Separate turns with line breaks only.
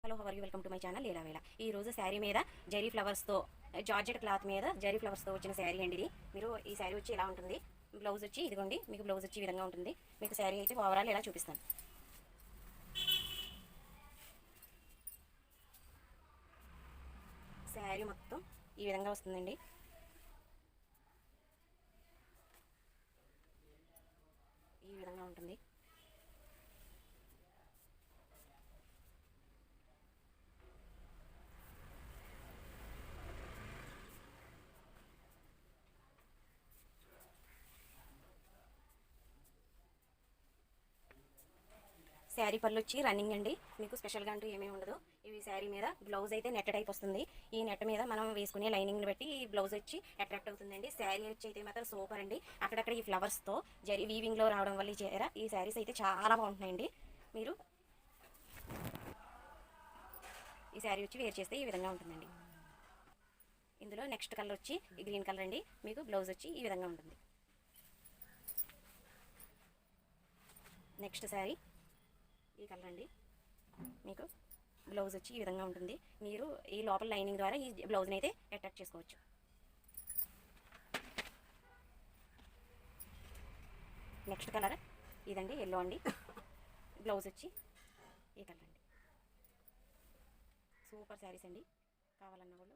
Hello how are you, welcome to my channel Leela Vela. ఈ రోజు శారీ మీద జరీ ఫ్లవర్స్తో, జార్జెట్ క్లాత్ మీద జరీ ఫ్లవర్స్తో వచ్చిన శారీ అండి ఇది. మీరు ఈ శారీ వచ్చి ఇలా ఉంటుంది. బ్లౌజ్ వచ్చి ఇదిగోండి, మీకు బ్లౌజ్ వచ్చి ఈ విధంగా ఉంటుంది. మీకు శారీ అయితే ఓవరాల్ ఇలా చూపిస్తాను. శారీ మొత్తం ఈ విధంగా వస్తుందండి. ఈ విధంగా ఉంటుంది. శారీ పళ్ళు వచ్చి రన్నింగ్ అండి. మీకు స్పెషల్గా అంటూ ఏమీ ఉండదు. ఇవి శారీ మీద బ్లౌజ్ అయితే నెట్ టైప్ వస్తుంది. ఈ నెట్ మీద మనం వేసుకునే లైనింగ్ని బట్టి ఈ బ్లౌజ్ వచ్చి అట్రాక్ట్ అవుతుందండి. శారీ వచ్చి అయితే మాత్రం సూపర్ అండి. అక్కడక్కడ ఈ ఫ్లవర్స్తో జరీ వీవింగ్లో రావడం వల్ల ఈ శారీస్ అయితే చాలా బాగుంటున్నాయండి. మీరు ఈ శారీ వచ్చి వేర్ చేస్తే ఈ విధంగా ఉంటుందండి. ఇందులో నెక్స్ట్ కలర్ వచ్చి ఈ గ్రీన్ కలర్ అండి. మీకు బ్లౌజ్ వచ్చి ఈ విధంగా ఉంటుంది. నెక్స్ట్ శారీ ఈ కలర్ అండి. మీకు బ్లౌజ్ వచ్చి ఈ విధంగా ఉంటుంది. మీరు ఈ లోపల లైనింగ్ ద్వారా ఈ బ్లౌజ్ని అయితే అటాచ్ చేసుకోవచ్చు. నెక్స్ట్ కలర్ ఇదండి, ఎల్లో అండి. బ్లౌజ్ వచ్చి ఈ కలర్ అండి. సూపర్ శారీస్ అండి. కావాలన్న వాళ్ళు